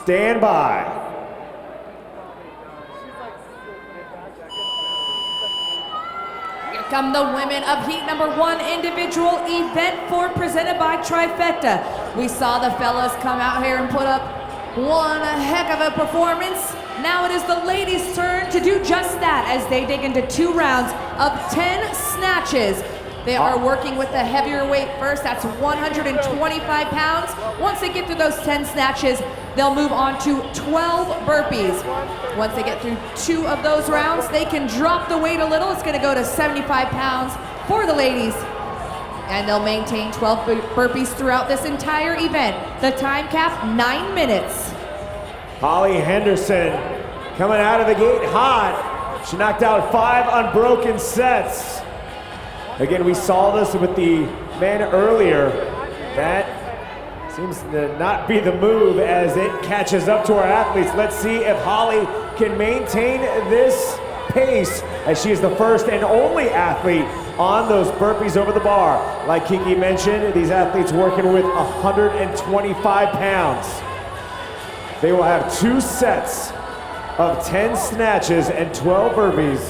stand by. Here come the women of heat number 1 individual event 4 presented by Trifecta. We saw the fellas come out here and put up one heck of a performance. Now it is the ladies' turn to do just that as they dig into 2 rounds of 10 snatches. They are working with the heavier weight first, that's 125 pounds. Once they get through those 10 snatches, they'll move on to 12 burpees. Once they get through 2 of those rounds, they can drop the weight a little. It's gonna go to 75 pounds for the ladies. And they'll maintain 12 burpees throughout this entire event. The time cap, 9 minutes. Holly Henderson coming out of the gate hot. She knocked out 5 unbroken sets. Again, we saw this with the men earlier. That seems to not be the move as it catches up to our athletes. Let's see if Holly can maintain this pace as she is the first and only athlete on those burpees over the bar. Like Kiki mentioned, these athletes working with 125 pounds. They will have 2 sets of 10 snatches and 12 burpees.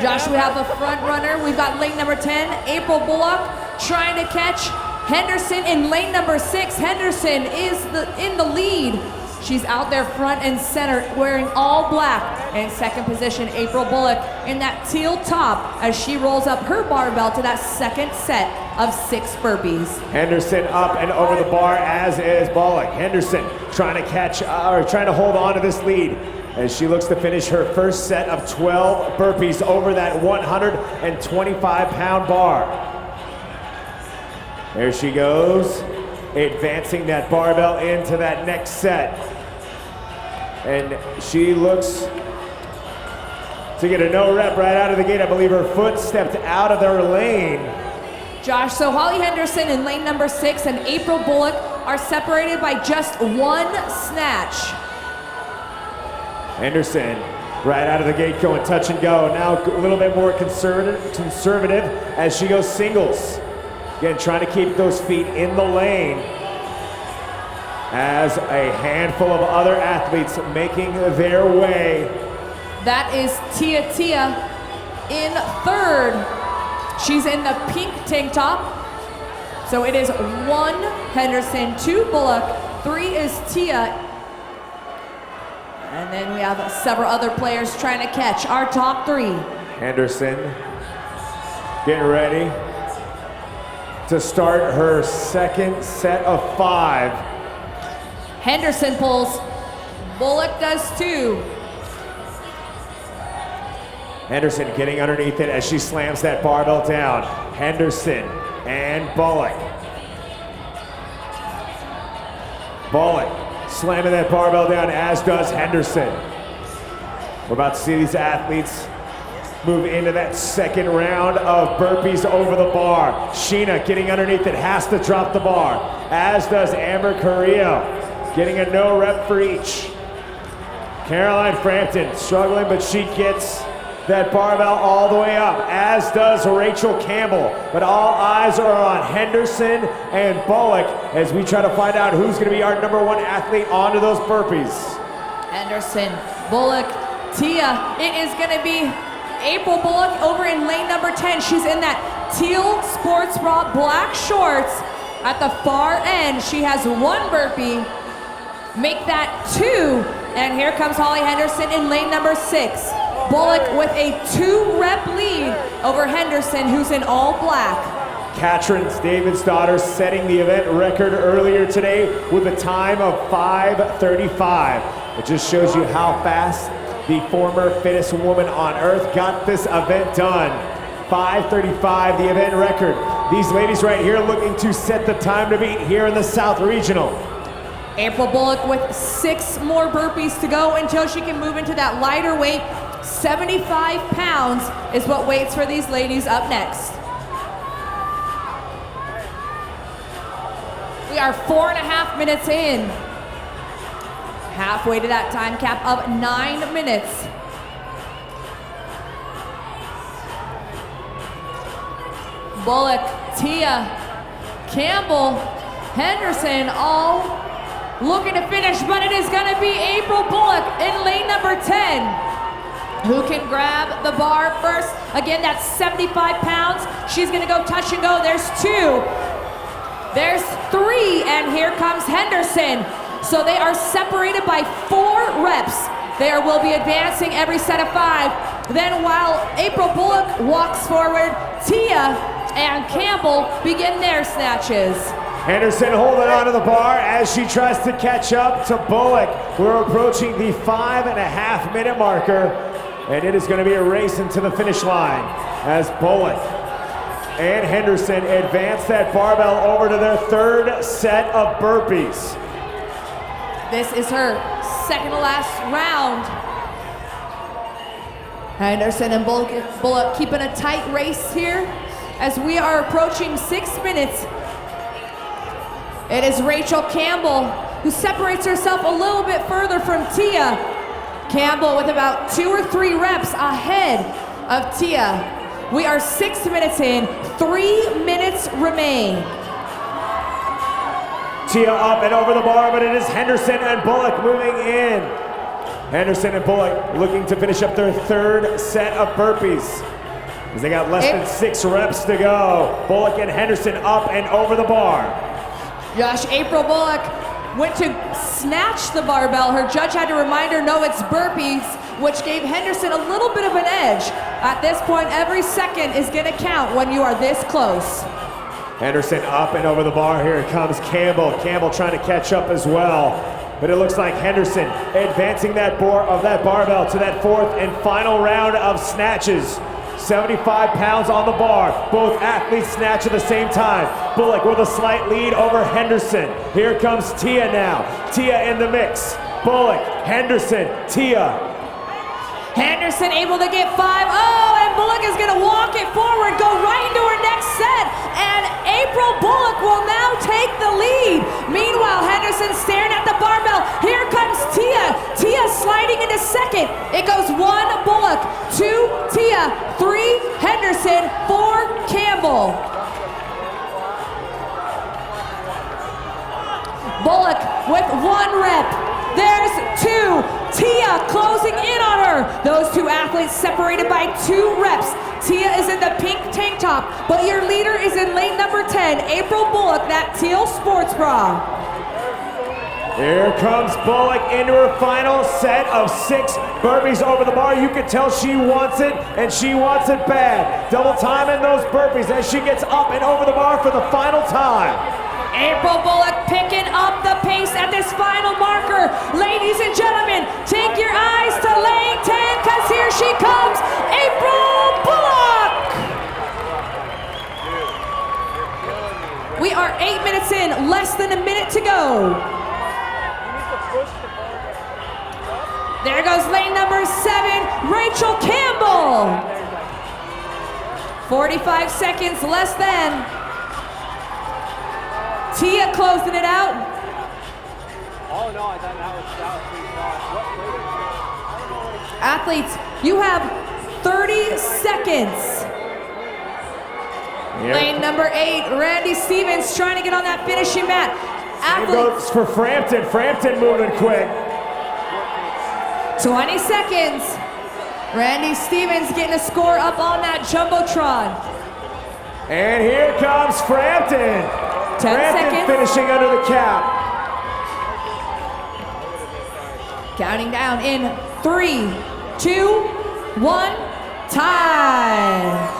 Josh, we have the front runner. We've got lane number 10, April Bullock, trying to catch Henderson in lane number 6. Henderson is in the lead. She's out there front and center wearing all black. In second position, April Bullock in that teal top as she rolls up her barbell to that second set of 6 burpees. Henderson up and over the bar, as is Bullock. Henderson trying to catch, or trying to hold on to this lead as she looks to finish her first set of 12 burpees over that 125-pound bar. There she goes, advancing that barbell into that next set. And she looks to get a no rep right out of the gate. I believe her foot stepped out of their lane. Josh, so Holly Henderson in lane number 6 and April Bullock are separated by just 1 snatch. Henderson right out of the gate going touch and go. Now a little bit more conservative as she goes singles. Again, trying to keep those feet in the lane as a handful of other athletes making their way. That is Tia in third. She's in the pink tank top. So it is 1 Henderson, 2 Bullock, 3 is Tia. And then we have several other players trying to catch our top 3. Henderson getting ready to start her second set of 5. Henderson pulls, Bullock does too. Henderson getting underneath it as she slams that barbell down. Henderson and Bullock. Bullock slamming that barbell down, as does Henderson. We're about to see these athletes move into that second round of burpees over the bar. Sheena getting underneath it, has to drop the bar, as does Amber Carrillo, getting a no rep for each. Caroline Frampton struggling, but she gets that barbell all the way up, as does Rachel Campbell. But all eyes are on Henderson and Bullock as we try to find out who's going to be our number 1 athlete onto those burpees. Henderson, Bullock, Tia. It is going to be April Bullock over in lane number 10. She's in that teal sports bra, black shorts. At the far end, she has 1 burpee. Make that 2. And here comes Holly Henderson in lane number 6. Bullock with a 2 rep lead over Henderson, who's in all black. Katrin David's daughter setting the event record earlier today with a time of 5:35. It just shows you how fast the former fittest woman on earth got this event done. 5:35, the event record. These ladies right here looking to set the time to beat here in the South Regional. April Bullock with 6 more burpees to go until she can move into that lighter weight. 75 pounds is what waits for these ladies up next. We are 4.5 minutes in. Halfway to that time cap of 9 minutes. Bullock, Tia, Campbell, Henderson all looking to finish, but it is going to be April Bullock in lane number 10. Who can grab the bar first? Again, that's 75 pounds. She's gonna go touch and go. There's 2. There's 3, and here comes Henderson. So they are separated by 4 reps. They will be advancing every set of 5. Then while April Bullock walks forward, Tia and Campbell begin their snatches. Henderson holding onto the bar as she tries to catch up to Bullock. We're approaching the 5.5-minute marker. And it is going to be a race into the finish line as Bullock and Henderson advance that barbell over to their 3rd set of burpees. This is her second to last round. Henderson and Bullock keeping a tight race here as we are approaching 6 minutes. It is Rachel Campbell who separates herself a little bit further from Tia. Campbell with about 2 or 3 reps ahead of Tia. We are 6 minutes in, 3 minutes remain. Tia up and over the bar, but it is Henderson and Bullock moving in. Henderson and Bullock looking to finish up their 3rd set of burpees. As they got less than 6 reps to go. Bullock and Henderson up and over the bar. Josh, April Bullock went to snatch the barbell. Her judge had to remind her, no, it's burpees, which gave Henderson a little bit of an edge. At this point, every second is gonna count when you are this close. Henderson up and over the bar. Here comes Campbell. Campbell trying to catch up as well. But it looks like Henderson advancing that barbell to that 4th and final round of snatches. 75 pounds on the bar. Both athletes snatch at the same time. Bullock with a slight lead over Henderson. Here comes Tia now. Tia in the mix. Bullock, Henderson, Tia. Henderson able to get 5. Oh, and Bullock is gonna walk it forward, go right into her next set, and April Bullock will now take the lead. Meanwhile, Henderson staring at the barbell. Here comes Tia. Tia sliding into 2nd. It goes 1 Bullock, 2 Tia, 3 Henderson, 4 Campbell. Bullock with 1 rep. There's 2. Tia closing in on her. Those 2 athletes separated by 2 reps. Tia is in the pink tank top, but your leader is in lane number 10, April Bullock, that teal sports bra. Here comes Bullock into her final set of 6 burpees over the bar. You can tell she wants it, and she wants it bad. Double time in those burpees as she gets up and over the bar for the final time. April Bullock picking up the pace at this final marker. Ladies and gentlemen, take your eyes to lane 10, because here she comes, April Bullock! We are 8 minutes in, less than a minute to go. There goes lane number 7, Rachel Campbell. 45 seconds less than. Tia closing it out. Oh no, I thought that was pretty fast. Athletes, you have 30 seconds. Yep. Lane number 8, Randy Stevens trying to get on that finishing mat. Same goes for Frampton. Frampton moving quick. 20 seconds. Randy Stevens getting a score up on that Jumbotron. And here comes Frampton. 10 Frampton seconds. finishing under the cap. Counting down in 3, 2, 1, time.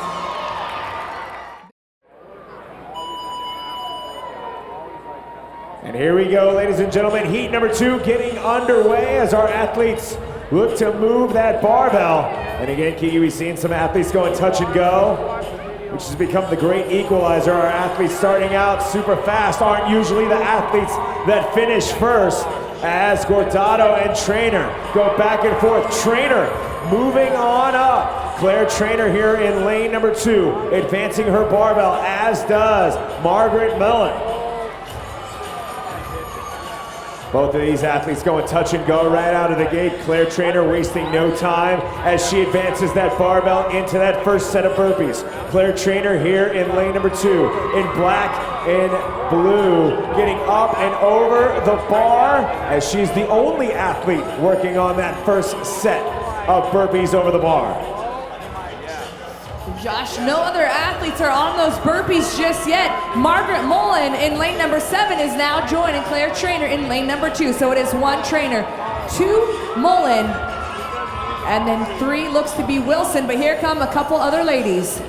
And here we go, ladies and gentlemen. Heat number 2 getting underway as our athletes look to move that barbell. And again, Kiki, we've seen some athletes going touch and go, which has become the great equalizer. Our athletes starting out super fast aren't usually the athletes that finish first, as Gordado and Trainer go back and forth. Trainer moving on up. Claire Trainer here in lane number 2, advancing her barbell, as does Margaret Mellon. Both of these athletes going touch and go right out of the gate. Claire Trainer wasting no time as she advances that barbell into that first set of burpees. Claire Trainer here in lane number 2 in black and blue, getting up and over the bar as she's the only athlete working on that first set of burpees over the bar. Josh, no other athletes are on those burpees just yet. Margaret Mullen in lane number 7 is now joining Claire Trainer in lane number 2. So it is 1 Trainer, 2 Mullen, and then 3 looks to be Wilson, but here come a couple other ladies.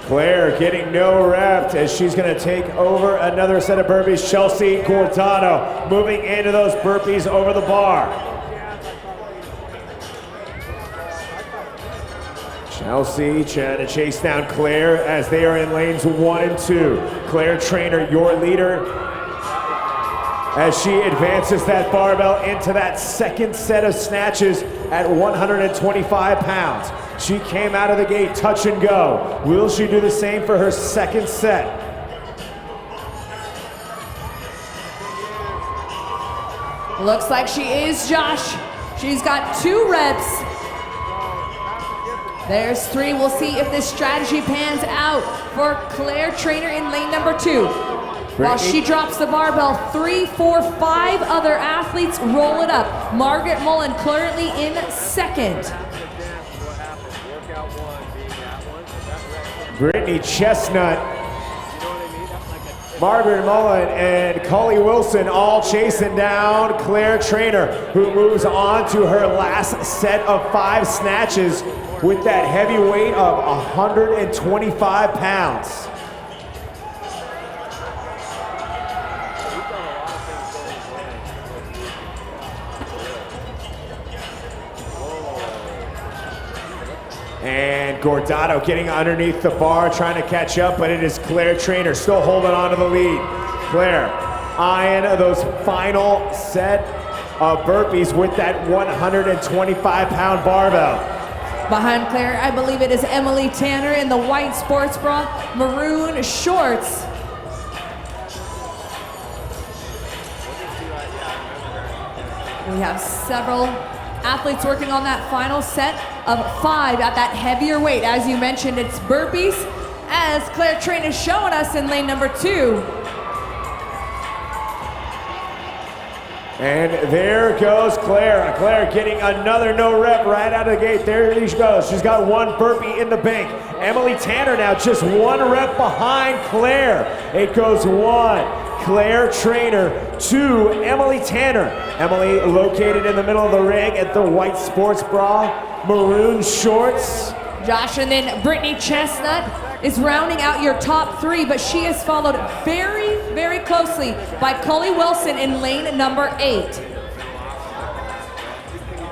Claire getting no rep as she's going to take over another set of burpees. Chelsea Gordano moving into those burpees over the bar. Chelsea trying to chase down Claire as they are in lanes 1 and 2. Claire Trainer, your leader, as she advances that barbell into that second set of snatches at 125 pounds. She came out of the gate touch and go. Will she do the same for her second set? Looks like she is, Josh. She's got 2 reps. There's 3. We'll see if this strategy pans out for Claire Trainer in lane number 2. While she drops the barbell, 3, 4, 5 other athletes roll it up. Margaret Mullen currently in second. Brittany Chestnut, Margaret Mullen, and Cully Wilson all chasing down Claire Trainer, who moves on to her last set of 5 snatches with that heavy weight of 125 pounds. And Gordano getting underneath the bar, trying to catch up, but it is Claire Trainer still holding on to the lead. Claire eyeing those final set of burpees with that 125-pound barbell. Behind Claire, I believe it is Emily Tanner in the white sports bra, maroon shorts. We have several athletes working on that final set of 5 at that heavier weight. As you mentioned, it's burpees, as Claire Trainer is showing us in lane number 2. And there goes Claire. Claire getting another no rep right out of the gate. There she goes. She's got 1 burpee in the bank. Emily Tanner now just 1 rep behind Claire. It goes 1, Claire Trainer, 2, Emily Tanner. Emily located in the middle of the ring at the white sports bra, maroon shorts. Josh, and then Brittany Chestnut is rounding out your top 3, but she is followed very, very closely by Cully Wilson in lane number 8.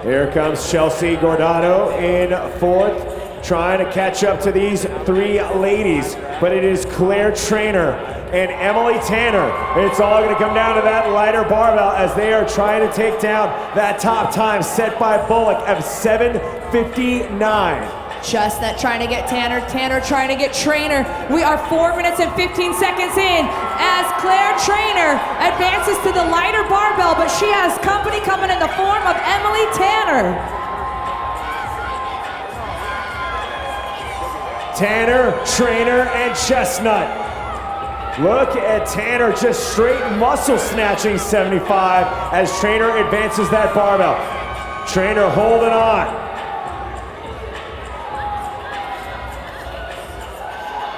Here comes Chelsea Gordano in 4th, trying to catch up to these 3 ladies, but it is Claire Trainer and Emily Tanner. It's all going to come down to that lighter barbell as they are trying to take down that top time set by Bullock of 7:59. Chestnut trying to get Tanner, Tanner trying to get Trainer. We are 4 minutes and 15 seconds in as Claire Trainer advances to the lighter barbell, but she has company coming in the form of Emily Tanner. Tanner, Trainer, and Chestnut. Look at Tanner just straight muscle snatching 75 as Trainer advances that barbell. Trainer holding on.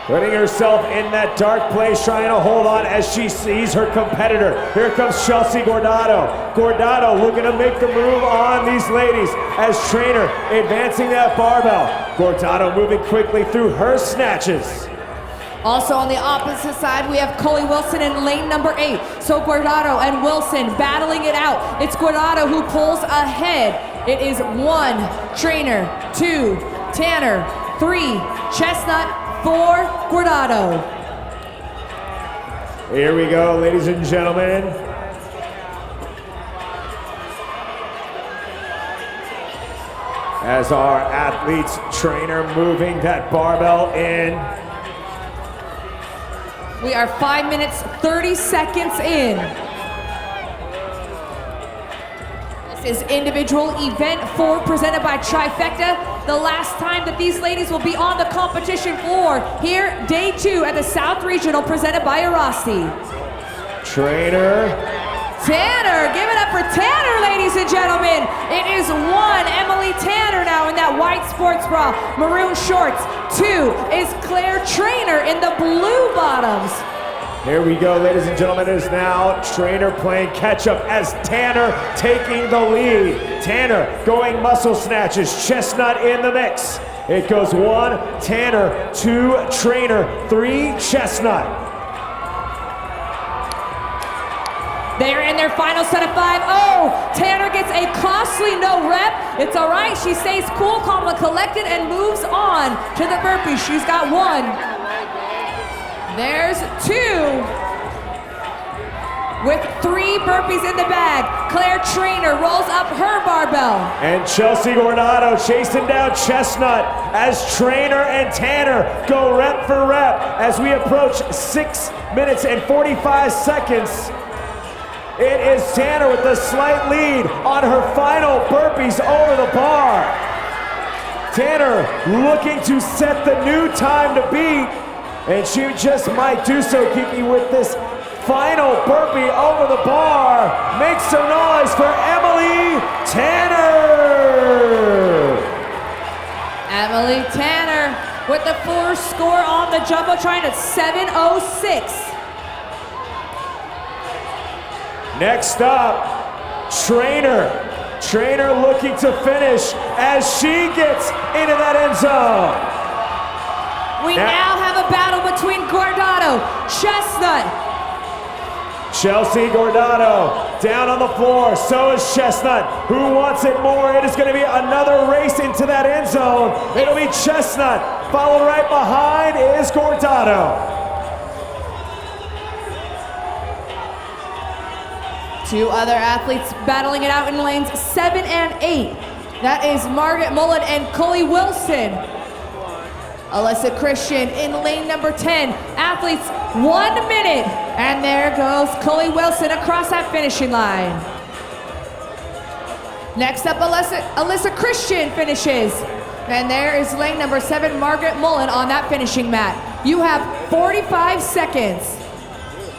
Putting herself in that dark place, trying to hold on as she sees her competitor. Here comes Chelsea Gordano. Gordano looking to make the move on these ladies as Trainer advancing that barbell. Gordano moving quickly through her snatches. Also on the opposite side, we have Cully Wilson in lane number 8. So Gordano and Wilson battling it out. It's Gordano who pulls ahead. It is 1, Trainer, 2, Tanner, 3, Chestnut, 4, Gordano. Here we go, ladies and gentlemen. As our athletes, Trainer moving that barbell in. We are 5 minutes, 30 seconds in. This is individual event 4 presented by Trifecta. The last time that these ladies will be on the competition floor here, day 2 at the South Regional presented by Arasti. Trainer. Tanner, give it up for Tanner, ladies and gentlemen. It is 1 Emily Tanner now in that white sports bra, maroon shorts. 2 is Claire Trainer in the blue bottoms. Here we go, ladies and gentlemen. It is now Trainer playing catch up as Tanner taking the lead. Tanner going muscle snatches, chestnut in the mix. It goes 1 Tanner, 2 Trainer, 3 chestnut. They're in their final set of 5. Oh, Tanner gets a costly no rep. It's all right. She stays cool, calm, and collected and moves on to the burpees. She's got 1. There's 2. With 3 burpees in the bag. Claire Trainer rolls up her barbell. And Chelsea Gordado chasing down Chestnut as Trainer and Tanner go rep for rep as we approach 6 minutes and 45 seconds. It is Tanner with a slight lead on her final burpees over the bar. Tanner looking to set the new time to beat, and she just might do so, Kiki, with this final burpee over the bar. Make some noise for Emily Tanner. Emily Tanner with the 4 score on the Jumbotron at 7:06. Next up, Trainer. Trainer looking to finish as she gets into that end zone. We now have a battle between Gordado, Chestnut. Chelsea Gordado down on the floor, so is Chestnut. Who wants it more? It is going to be another race into that end zone. It'll be Chestnut. Followed right behind is Gordado. 2 other athletes battling it out in lanes 7 and 8. That is Margaret Mullen and Cully Wilson. Alyssa Christian in lane number 10. Athletes 1 minute. And there goes Cully Wilson across that finishing line. Next up, Alyssa Christian finishes. And there is lane number 7, Margaret Mullen on that finishing mat. You have 45 seconds.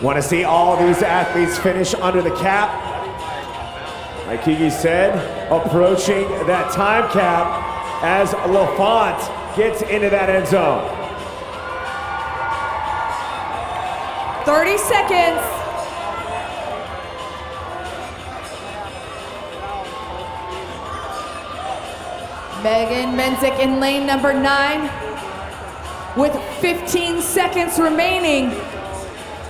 Want to see all these athletes finish under the cap. Like Kiki said, approaching that time cap as LaFont gets into that end zone. 30 seconds. Megan Menzik in lane number 9 with 15 seconds remaining.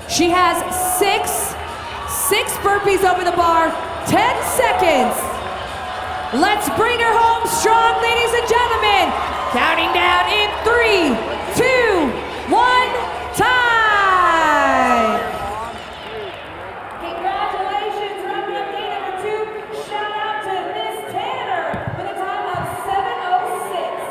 She has 6 burpees over the bar, 10 seconds. Let's bring her home strong, ladies and gentlemen. Counting down in 3, 2, 1, time. Congratulations, wrapping up day number 2. Shout out to Miss Tanner with a time of 7:06.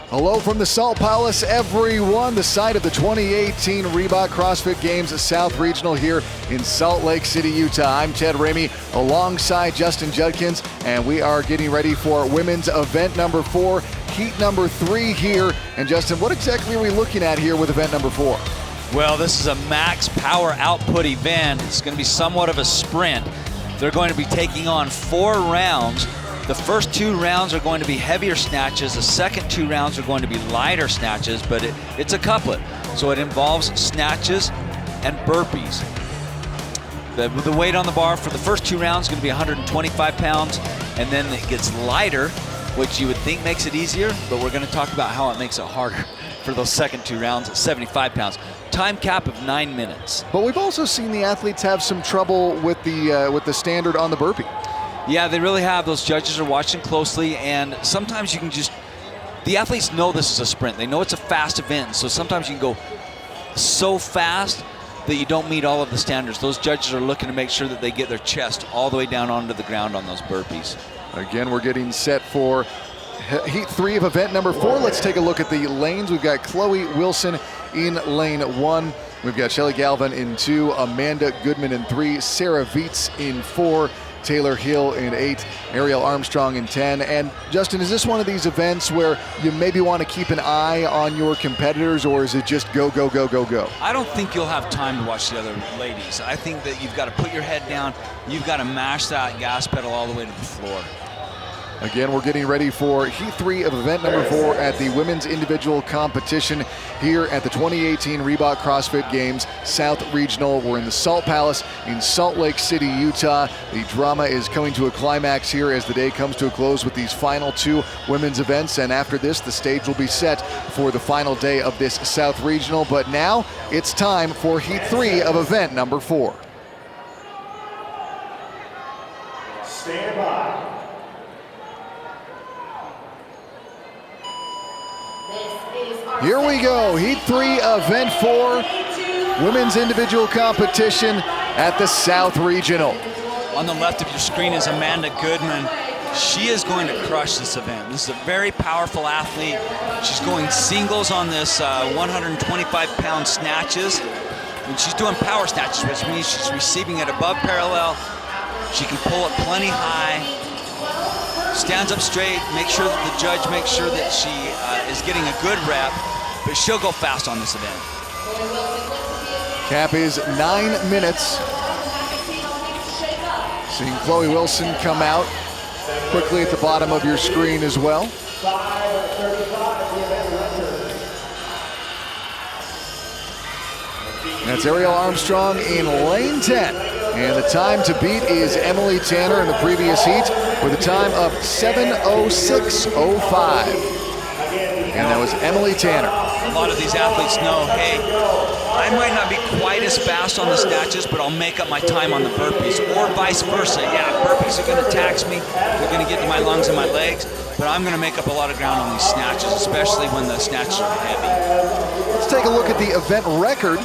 Hello from the Salt Palace, everyone. The site of the 2018 Reebok CrossFit Games South Regional here in Salt Lake City, Utah. I'm Ted Ramey alongside Justin Judkins, and we are getting ready for women's event number 4, heat number 3 here. And Justin, what exactly are we looking at here with event number 4? Well, this is a max power output event. It's going to be somewhat of a sprint. They're going to be taking on 4 rounds. The first 2 rounds are going to be heavier snatches. The second 2 rounds are going to be lighter snatches, but it's a couplet. So it involves snatches and burpees. The weight on the bar for the first 2 rounds is going to be 125 pounds, and then it gets lighter, which you would think makes it easier, but we're going to talk about how it makes it harder for those second 2 rounds at 75 pounds. Time cap of 9 minutes. But we've also seen the athletes have some trouble with the standard on the burpee. Yeah, they really have. Those judges are watching closely, and sometimes you can the athletes know this is a sprint. They know it's a fast event, so sometimes you can go so fast that you don't meet all of the standards. Those judges are looking to make sure that they get their chest all the way down onto the ground on those burpees. Again, we're getting set for Heat 3 of event number 4. Let's take a look at the lanes. We've got Chloe Wilson in lane 1. We've got Shelly Galvin in 2, Amanda Goodman in 3, Sarah Viets in 4, Taylor Hill in 8, Ariel Armstrong in 10. And Justin, is this one of these events where you maybe want to keep an eye on your competitors, or is it just go, go, go, go, go? I don't think you'll have time to watch the other ladies. I think that you've got to put your head down. You've got to mash that gas pedal all the way to the floor. Again, we're getting ready for Heat 3 of event number 4 at the women's individual competition here at the 2018 Reebok CrossFit Games South Regional. We're in the Salt Palace in Salt Lake City, Utah. The drama is coming to a climax here as the day comes to a close with these final 2 women's events. And after this, the stage will be set for the final day of this South Regional. But now it's time for Heat 3 of event number 4. Stand by. Here we go, Heat 3, Event 4, women's individual competition at the South Regional. On the left of your screen is Amanda Goodman. She is going to crush this event. This is a very powerful athlete. She's going singles on this 125-pound snatches. And she's doing power snatches, which means she's receiving it above parallel. She can pull it plenty high. Stands up straight, make sure that the judge makes sure that she is getting a good rep, but she'll go fast on this event. Cap is 9 minutes. Seeing Chloe Wilson come out quickly at the bottom of your screen as well. That's Ariel Armstrong in lane 10. And the time to beat is Emily Tanner in the previous heat with a time of 7:06:05. And that was Emily Tanner. A lot of these athletes know, hey, I might not be quite as fast on the snatches, but I'll make up my time on the burpees, or vice versa. Yeah, burpees are going to tax me. They're going to get to my lungs and my legs, but I'm going to make up a lot of ground on these snatches, especially when the snatches are heavy. Let's take a look at the event record.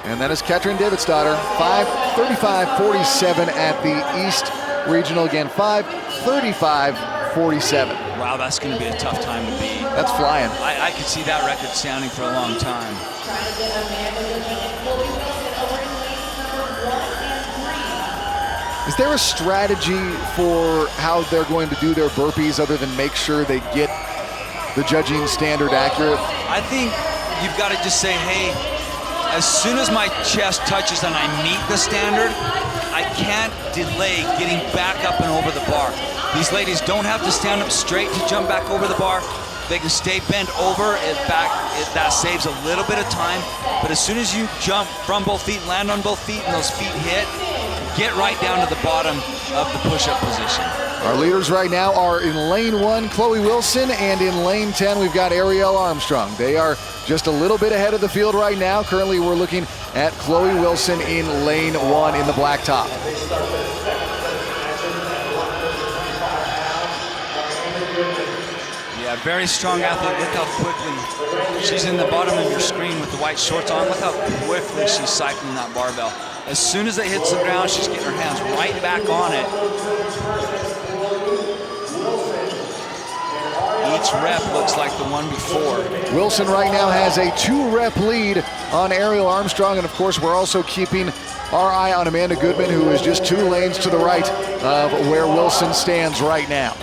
And that is Katrin Davidsdottir, 5:35:47 at the East Regional. Again, 5:35:47. Wow, that's going to be a tough time to beat. That's flying. I could see that record standing for a long time. Is there a strategy for how they're going to do their burpees other than make sure they get the judging standard accurate? I think you've got to just say, hey, as soon as my chest touches and I meet the standard, I can't delay getting back up and over the bar. These ladies don't have to stand up straight to jump back over the bar. They can stay bent over. In fact, that saves a little bit of time. But as soon as you jump from both feet, land on both feet, and those feet hit, get right down to the bottom of the push-up position. Our leaders right now are in lane 1, Chloe Wilson, and in lane 10, we've got Ariel Armstrong. They are just a little bit ahead of the field right now. Currently, we're looking at Chloe Wilson in lane 1 in the black top. Yeah, very strong athlete. Look how quickly she's in the bottom of your screen with the white shorts on. Look how quickly she's cycling that barbell. As soon as it hits the ground, she's getting her hands right back on it. Each rep looks like the one before. Wilson right now has a 2-rep lead on Ariel Armstrong, and of course we're also keeping our eye on Amanda Goodman, who is just 2 lanes to the right of where Wilson stands right now.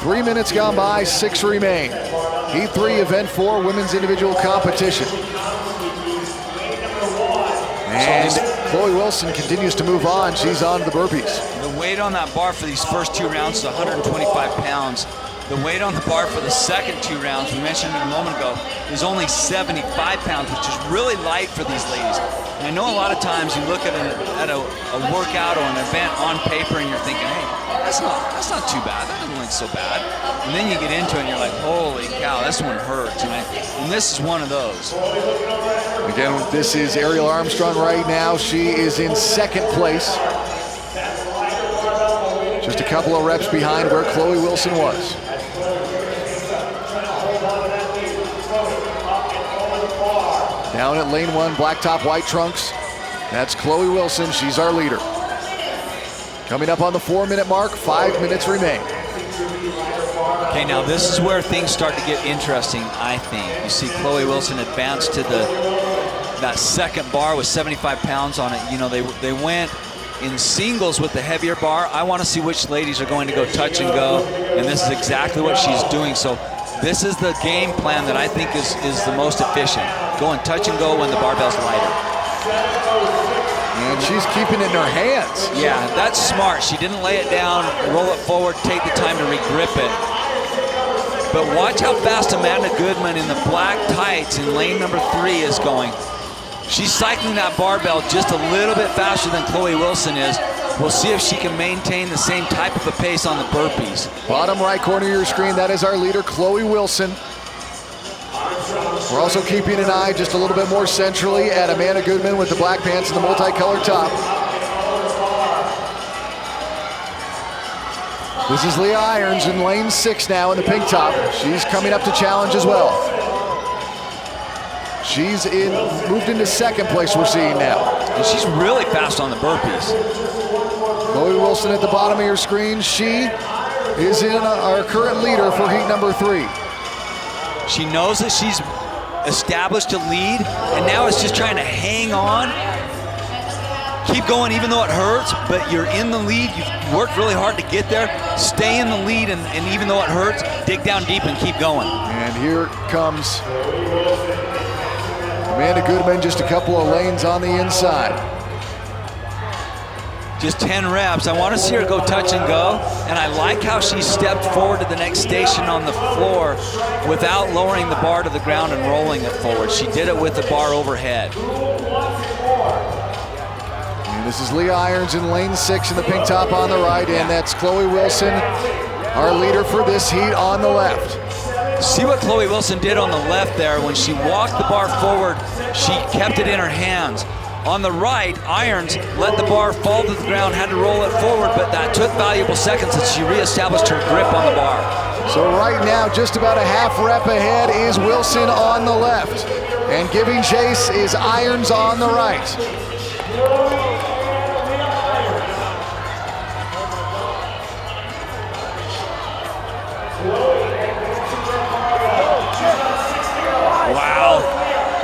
3 minutes gone by, 6 remain. Heat 3, Event 4, women's individual competition. And Chloe Wilson continues to move on. She's on to the burpees. The weight on that bar for these first 2 rounds is 125 pounds. The weight on the bar for the second 2 rounds, we mentioned it a moment ago, is only 75 pounds, which is really light for these ladies. And I know a lot of times you look at a workout or an event on paper and you're thinking, hey, that's not too bad. That doesn't look so bad. And then you get into it and you're like, holy cow, this one hurts. And this is one of those. Again, this is Ariel Armstrong right now. She is in 2nd place. Just a couple of reps behind where Chloe Wilson was. Down at lane 1, black top, white trunks. That's Chloe Wilson. She's our leader. Coming up on the 4-minute mark, 5 minutes remain. Okay, now this is where things start to get interesting, I think. You see Chloe Wilson advance to that second bar with 75 pounds on it. You know, they went in singles with the heavier bar. I want to see which ladies are going to go touch and go, and this is exactly what she's doing. So this is the game plan that I think is the most efficient. Go and touch and go when the barbell's lighter. And she's keeping it in her hands. Yeah, that's smart. She didn't lay it down, roll it forward, take the time to re-grip it. But watch how fast Amanda Goodman in the black tights in lane number 3 is going. She's cycling that barbell just a little bit faster than Chloe Wilson is. We'll see if she can maintain the same type of a pace on the burpees. Bottom right corner of your screen, that is our leader, Chloe Wilson. We're also keeping an eye just a little bit more centrally at Amanda Goodman with the black pants and the multicolored top. This is Leah Irons in lane 6 now in the pink top. She's coming up to challenge as well. She's moved into second place, we're seeing now. And she's really fast on the burpees. Chloe Wilson at the bottom of your screen. She is in our current leader for heat number 3. She knows that she's established a lead, and now it's just trying to hang on. Keep going even though it hurts, but you're in the lead. You've worked really hard to get there. Stay in the lead, and even though it hurts, dig down deep and keep going. And here comes Amanda Goodman, just a couple of lanes on the inside. Just 10 reps. I want to see her go touch and go, and I like how she stepped forward to the next station on the floor without lowering the bar to the ground and rolling it forward. She did it with the bar overhead. And this is Leah Irons in lane 6 in the pink top on the right, and that's Chloe Wilson, our leader for this heat, on the left. See what Chloe Wilson did on the left there. When she walked the bar forward, she kept it in her hands. On the right, Irons let the bar fall to the ground, had to roll it forward, but that took valuable seconds as she reestablished her grip on the bar. So right now, just about a half rep ahead is Wilson on the left. And giving chase is Irons on the right.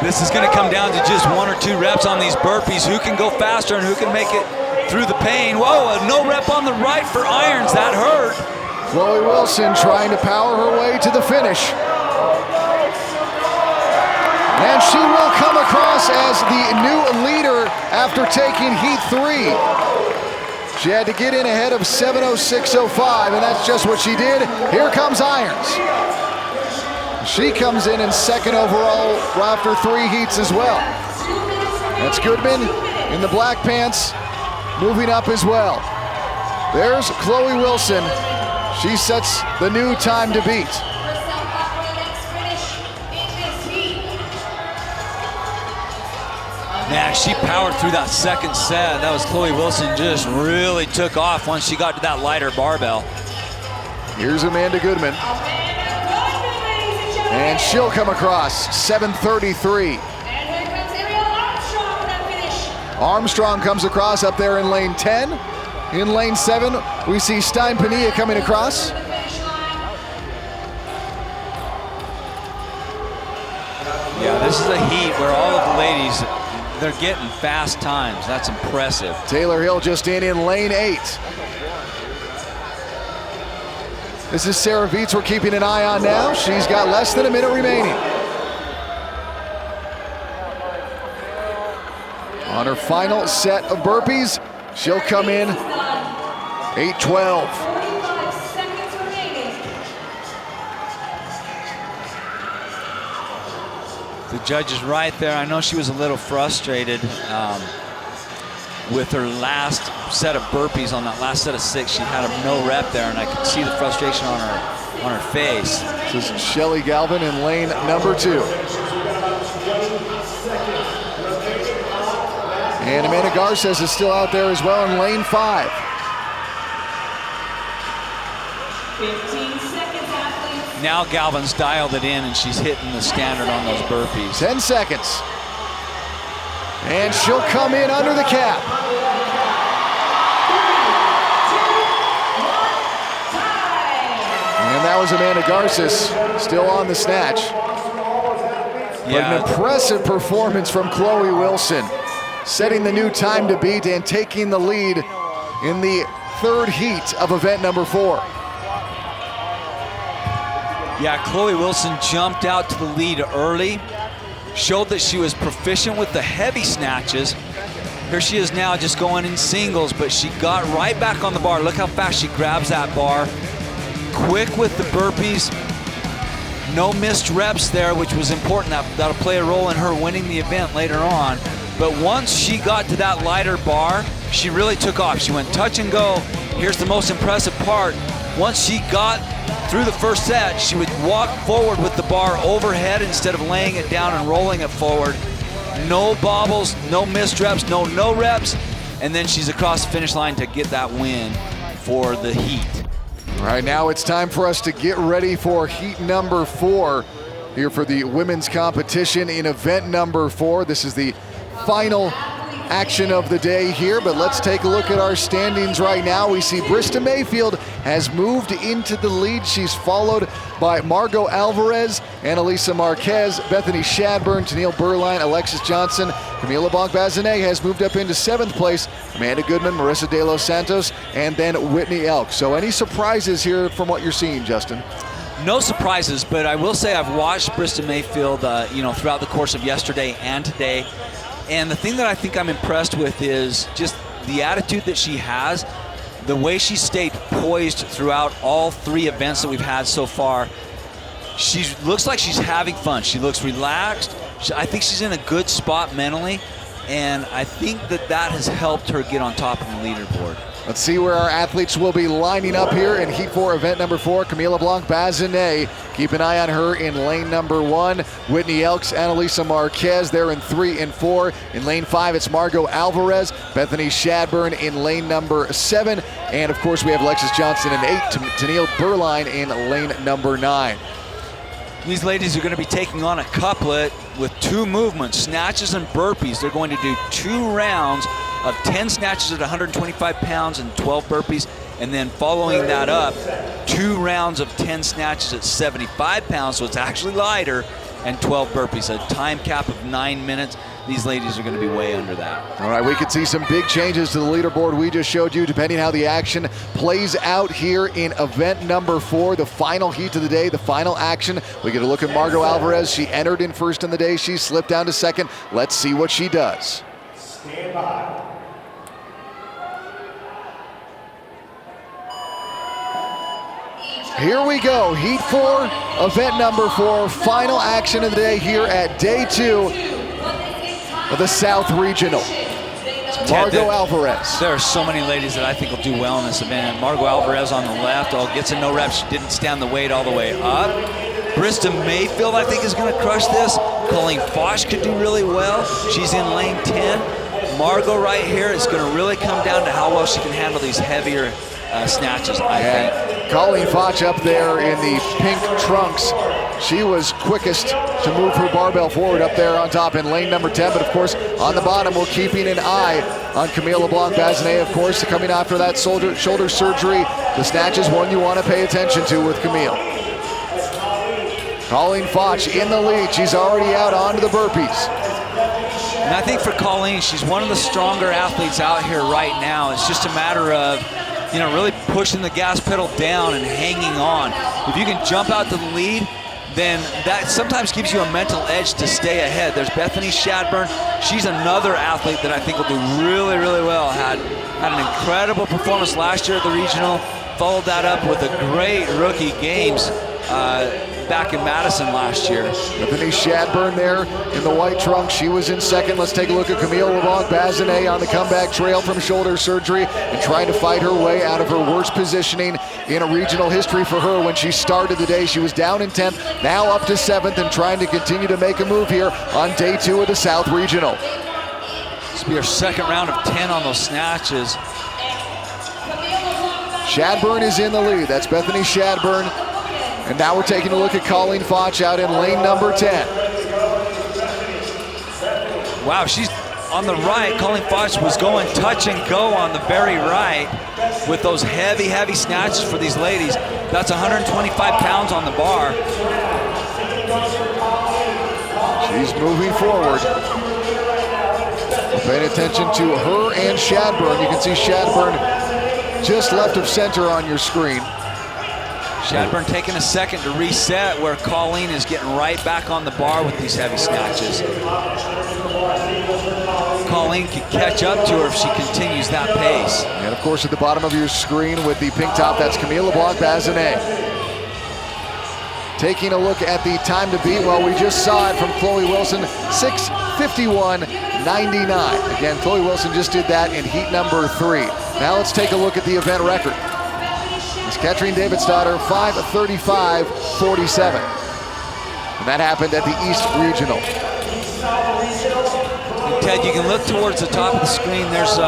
This is going to come down to just 1 or 2 reps on these burpees. Who can go faster and who can make it through the pain? Whoa, a no rep on the right for Irons. That hurt. Chloe Wilson trying to power her way to the finish. And she will come across as the new leader after taking heat 3. She had to get in ahead of 7:06:05, and that's just what she did. Here comes Irons. She comes in second overall after 3 heats as well. That's Goodman in the black pants, moving up as well. There's Chloe Wilson. She sets the new time to beat. Man, she powered through that second set. That was Chloe Wilson, just really took off once she got to that lighter barbell. Here's Amanda Goodman. And she'll come across, 7:33. Armstrong comes across up there in lane 10. In lane 7, we see Stein Pania coming across. Yeah, this is a heat where all of the ladies, they're getting fast times. That's impressive. Taylor Hill just in lane 8. This is Sarah Viets we're keeping an eye on now. She's got less than a minute remaining. On her final set of burpees, she'll come in 8:12. The judge is right there. I know she was a little frustrated with her last set of burpees on that last set of 6. She had a no rep there, and I could see the frustration on her face. This is Shelly Galvin in lane number 2. And Amanda Garces is still out there as well in lane 5. 15 seconds, athletes. Now Galvin's dialed it in, and she's hitting the standard on those burpees. 10 seconds. And she'll come in under the cap. that was Amanda Garces still on the snatch. But an impressive performance from Chloe Wilson, setting the new time to beat and taking the lead in the third heat of event number 4. Yeah, Chloe Wilson jumped out to the lead early, showed that she was proficient with the heavy snatches. Here she is now just going in singles, but she got right back on the bar. Look how fast she grabs that bar. Quick with the burpees. No missed reps there, which was important. That'll play a role in her winning the event later on. But once she got to that lighter bar, she really took off. She went touch and go. Here's the most impressive part. Once she got through the first set, she would walk forward with the bar overhead instead of laying it down and rolling it forward. No bobbles, no missed reps, no reps, and then she's across the finish line to get that win for the heat. All right, now it's time for us to get ready for heat number 4 here for the women's competition in event number 4. This is the final action of the day here, but let's take a look at our standings right now. We see Brista Mayfield has moved into the lead. She's followed by Margot Alvarez, Annalisa Marquez, Bethany Shadburn, Tennille Burline, Alexis Johnson. Camille LeBlanc-Bazinet has moved up into 7th place. Amanda Goodman, Marissa De Los Santos, and then Whitney Elk. So any surprises here from what you're seeing, Justin? No surprises, but I will say I've watched Brista Mayfield throughout the course of yesterday and today. And the thing that I think I'm impressed with is just the attitude that she has, the way she stayed poised throughout all 3 events that we've had so far. She looks like she's having fun. She looks relaxed. I think she's in a good spot mentally, and I think that has helped her get on top of the leaderboard. Let's see where our athletes will be lining up here in Heat 4, event number 4. Camille LeBlanc-Bazinet, keep an eye on her in lane number 1. Whitney Elks, Annalisa Marquez, they're in 3 and 4. In lane 5, it's Margot Alvarez, Bethany Shadburn in lane number 7. And of course, we have Alexis Johnson in 8, Tennille Burline in lane number 9. These ladies are going to be taking on a couplet with 2 movements, snatches and burpees. They're going to do 2 rounds of 10 snatches at 125 pounds and 12 burpees, and then following that up, 2 rounds of 10 snatches at 75 pounds, so it's actually lighter, and 12 burpees. A time cap of 9 minutes. These ladies are going to be way under that. All right, we could see some big changes to the leaderboard we just showed you, depending how the action plays out here in event number 4, the final heat of the day, the final action. We get a look at Margot Alvarez. She entered in first in the day. She slipped down to second. Let's see what she does. Stand by. Here we go, Heat 4, event number 4, final action of the day here at day 2 of the South Regional. Margot Alvarez. There are so many ladies that I think will do well in this event. Margot Alvarez on the left, gets a no rep. She didn't stand the weight all the way up. Brista Mayfield, I think, is going to crush this. Colleen Foch could do really well. She's in lane 10. Margot right here is going to really come down to how well she can handle these heavier snatches, I think. Colleen Foch up there in the pink trunks. She was quickest to move her barbell forward up there on top in lane number 10. But of course, on the bottom, we're keeping an eye on Camille LeBlanc-Bazinet, of course, coming after that shoulder surgery. The snatch is one you want to pay attention to with Camille. Colleen Foch in the lead. She's already out onto the burpees. And I think for Colleen, she's one of the stronger athletes out here right now. It's just a matter of, really pushing the gas pedal down and hanging on. If you can jump out to the lead, then that sometimes gives you a mental edge to stay ahead. There's Bethany Shadburn. She's another athlete that I think will do really, really well. Had an incredible performance last year at the regional. Followed that up with a great rookie games back in Madison last year. Bethany Shadburn there in the white trunks. She was in second. Let's take a look at Camille LeBlanc-Bazinet on the comeback trail from shoulder surgery and trying to fight her way out of her worst positioning in a regional history for her. When she started the day, she was down in 10th, now up to 7th, and trying to continue to make a move here on day 2 of the South Regional. This will be her second round of 10 on those snatches. Shadburn is in the lead. That's Bethany Shadburn. And now we're taking a look at Colleen Foch out in lane number 10. Wow, she's on the right. Colleen Foch was going touch and go on the very right with those heavy, heavy snatches for these ladies. That's 125 pounds on the bar. She's moving forward. Paying attention to her and Shadburn. You can see Shadburn just left of center on your screen. Shadburn taking a second to reset, where Colleen is getting right back on the bar with these heavy snatches. Colleen can catch up to her if she continues that pace. And of course, at the bottom of your screen with the pink top, that's Camille LeBlanc-Bazinet. Taking a look at the time to beat, well, we just saw it from Chloe Wilson, 6:51.99. Again, Chloe Wilson just did that in heat number 3. Now let's take a look at the event record. It's Katrine Davidsdottir, 5:35.47. And that happened at the East Regional. And Ted, you can look towards the top of the screen. There's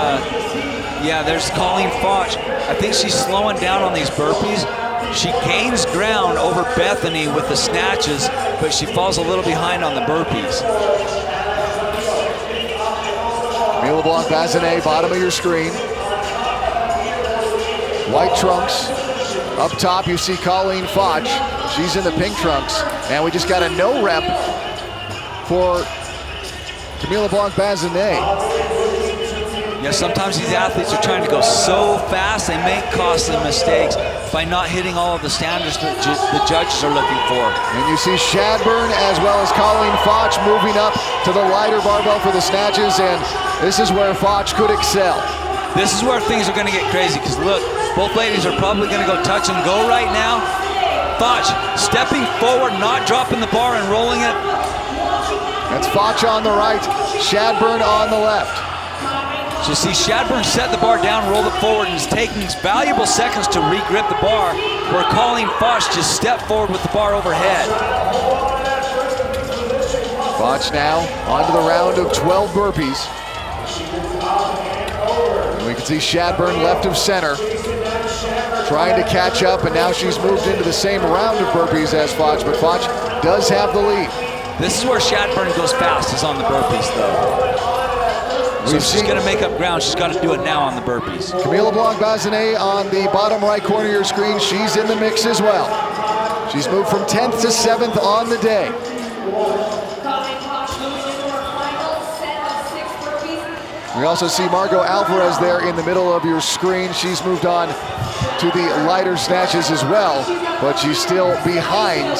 Colleen Foch. I think she's slowing down on these burpees. She gains ground over Bethany with the snatches, but she falls a little behind on the burpees. Camille LeBlanc-Bazinet, bottom of your screen. White trunks. Up top, you see Colleen Foch. She's in the pink trunks. And we just got a no rep for Camille LeBlanc-Bazinet. Yeah, sometimes these athletes are trying to go so fast, they make costly mistakes by not hitting all of the standards that the judges are looking for. And you see Shadburn as well as Colleen Foch moving up to the lighter barbell for the snatches, and this is where Foch could excel. This is where things are going to get crazy, because look, both ladies are probably going to go touch and go right now. Foch stepping forward, not dropping the bar and rolling it. That's Foch on the right, Shadburn on the left. So you see Shadburn set the bar down, roll it forward, and is taking valuable seconds to re-grip the bar, where Colleen Foch just stepped forward with the bar overhead. Foch now onto the round of 12 burpees. And we can see Shadburn left of center, trying to catch up, and now she's moved into the same round of burpees as Foch, but Foch does have the lead. This is where Shadburn goes fast, is on the burpees, though. So if she's going to make up ground, she's got to do it now on the burpees. Camille LeBlanc-Bazinet on the bottom right corner of your screen. She's in the mix as well. She's moved from 10th to 7th on the day. We also see Margot Alvarez there in the middle of your screen. She's moved on to the lighter snatches as well, but she's still behind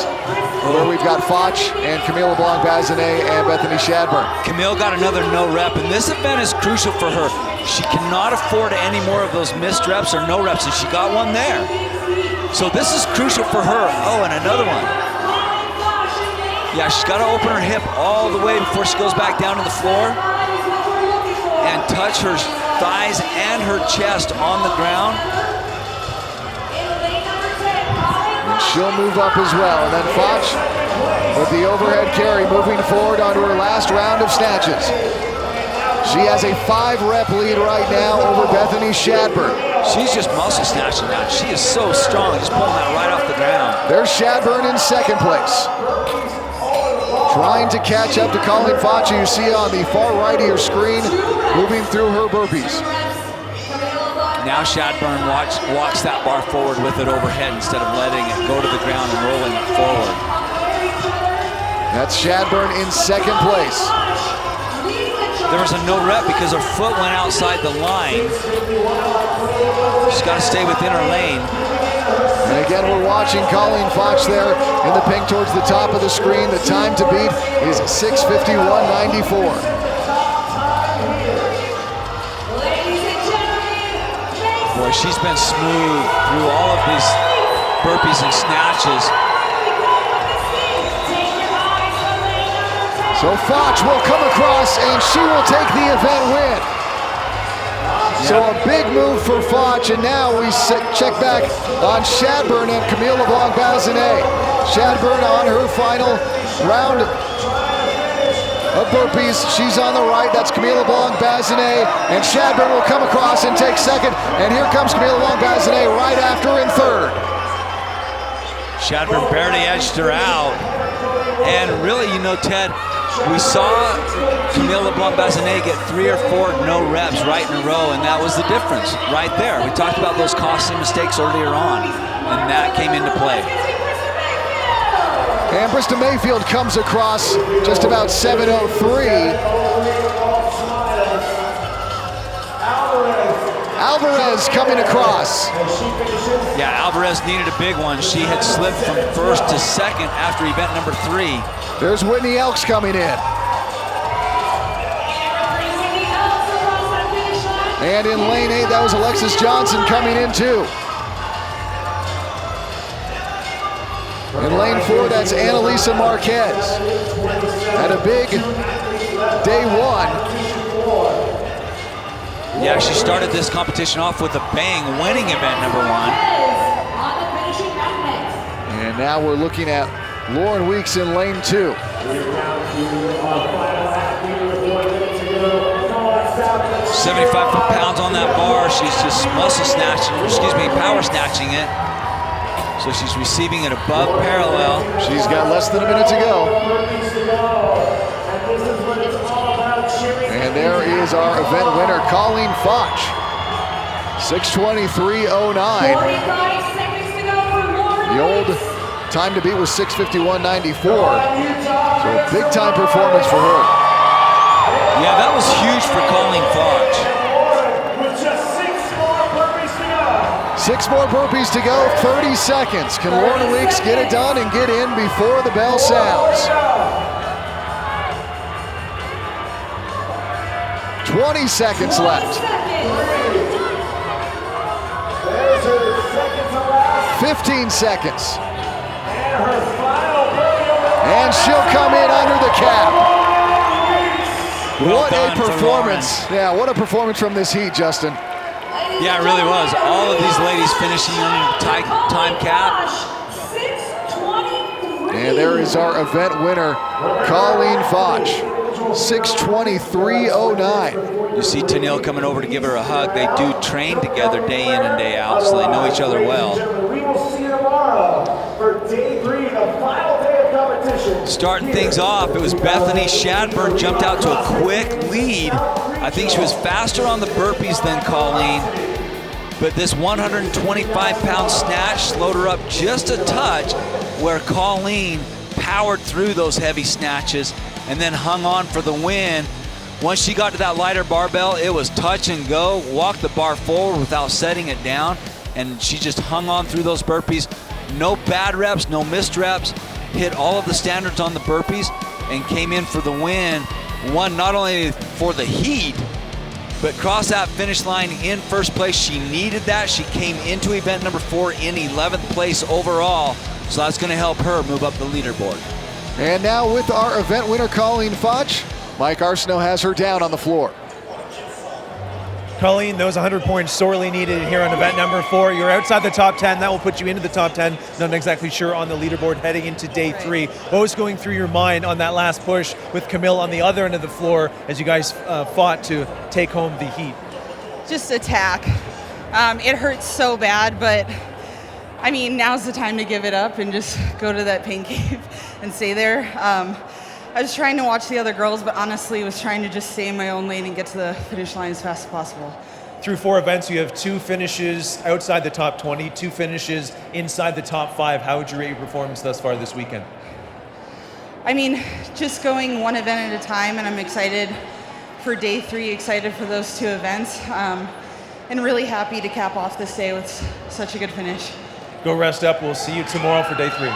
where we've got Foch and Camille LeBlanc-Bazinet and Bethany Shadburn. Camille got another no rep, and this event is crucial for her. She cannot afford any more of those missed reps or no reps, and she got one there. So this is crucial for her. Oh, and another one. Yeah, she's got to open her hip all the way before she goes back down to the floor and touch her thighs and her chest on the ground. She'll move up as well. And then Foch with the overhead carry, moving forward onto her last round of snatches. She has a 5-rep lead right now over Bethany Shadburn. She's just muscle snatching now. She is so strong, just pulling that right off the ground. There's Shadburn in second place, trying to catch up to Colleen Foch, you see on the far right of your screen, moving through her burpees. Now Shadburn walks that bar forward with it overhead instead of letting it go to the ground and rolling it forward. That's Shadburn in second place. There was a no rep because her foot went outside the line. She's got to stay within her lane. And again, we're watching Colleen Foch there in the pink towards the top of the screen. The time to beat is 6:51.94. Boy, she's been smooth through all of these burpees and snatches. So Foch will come across and she will take the event win. So a big move for Foch, and now we check back on Shadburn and Camille LeBlanc-Bazinet. Shadburn on her final round of burpees. She's on the right, that's Camille LeBlanc-Bazinet, and Shadburn will come across and take second, and here comes Camille LeBlanc-Bazinet right after in third. Shadburn barely edged her out, and really, you know, Ted, we saw Camille LeBlanc-Bazinet get 3 or 4 no reps right in a row, and that was the difference right there. We talked about those costly mistakes earlier on. and that came into play. And Brista Mayfield comes across just about 7:03. Alvarez coming across. Yeah, Alvarez needed a big one. She had slipped from first to second after event number 3. There's Whitney Elks coming in. And in lane 8, that was Alexis Johnson coming in too. In lane 4, that's Annalisa Marquez. Had a big day 1. Yeah, she started this competition off with a bang, winning event number 1. And now we're looking at Lauren Weeks in lane 2. 75 pounds on that bar. She's just power snatching it. So she's receiving it above parallel. She's got less than a minute to go. And there is our event winner, Colleen Foch. 6:23.09. The old time to beat was 6:51.94. So a big time performance for her. Yeah, that was huge for Colleen Foch. 6 more burpees to go, 30 seconds. Can Lauren Weeks get it done and get in before the bell sounds? 20 seconds left. 15 seconds. And she'll come in under the cap. What a performance. Yeah, what a performance from this heat, Justin. Yeah, it really was. All of these ladies finishing under the time cap. And there is our event winner, Colleen Foch. 6:23.09. You see Tennille coming over to give her a hug. They do train together day in and day out, so they know each other well. We will see you tomorrow for day 3, the final day of competition. Starting things off, it was Bethany Shadburn jumped out to a quick lead. I think she was faster on the burpees than Colleen, but this 125-pound snatch slowed her up just a touch, where Colleen powered through those heavy snatches and then hung on for the win. Once she got to that lighter barbell, it was touch and go, walk the bar forward without setting it down, and she just hung on through those burpees. No bad reps, no missed reps, hit all of the standards on the burpees, and came in for the win. Won not only for the heat, but crossed that finish line in first place. She needed that. She came into event number 4 in 11th place overall, so that's going to help her move up the leaderboard. And now with our event winner, Colleen Foch, Mike Arsenault has her down on the floor. Colleen, those 100 points sorely needed here on event number 4. You're outside the top 10. That will put you into the top 10. Not exactly sure on the leaderboard heading into day 3. What was going through your mind on that last push with Camille on the other end of the floor as you guys fought to take home the heat? Just attack. It hurts so bad, but I mean, now's the time to give it up and just go to that pain cave and stay there. I was trying to watch the other girls, but honestly was trying to just stay in my own lane and get to the finish line as fast as possible. Through 4 events, you have 2 finishes outside the top 20, 2 finishes inside the top 5. How would you rate your performance thus far this weekend? I mean, just going one event at a time, and I'm excited for day 3, excited for those 2 events, and really happy to cap off this day with such a good finish. Go rest up. We'll see you tomorrow for day 3.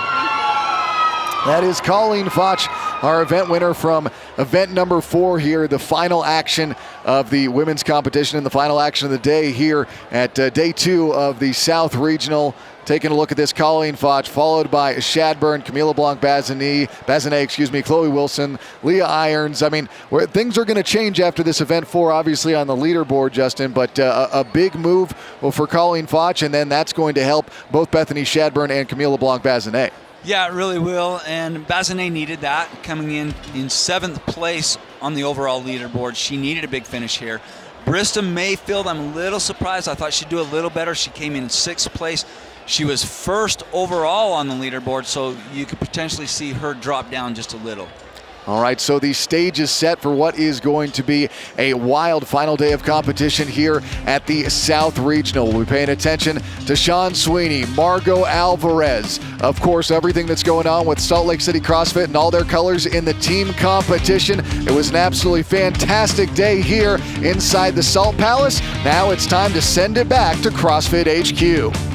That is Colleen Foch, our event winner from event number 4 here, the final action of the women's competition and the final action of the day here at day 2 of the South Regional. Taking a look at this, Colleen Foch, followed by Shadburn, Camila Blanc-Bazinet, Chloe Wilson, Leah Irons. I mean, things are going to change after this event 4, obviously on the leaderboard, Justin, but a big move for Colleen Foch, and then that's going to help both Bethany Shadburn and Camila Blanc-Bazinet. Yeah, it really will, and Bazinet needed that, coming in 7th place on the overall leaderboard. She needed a big finish here. Brista Mayfield, I'm a little surprised. I thought she'd do a little better. She came in 6th place. She was 1st overall on the leaderboard, so you could potentially see her drop down just a little. All right, so the stage is set for what is going to be a wild final day of competition here at the South Regional. We'll be paying attention to Sean Sweeney, Margot Alvarez, of course, everything that's going on with Salt Lake City CrossFit and all their colors in the team competition. It was an absolutely fantastic day here inside the Salt Palace. Now it's time to send it back to CrossFit HQ.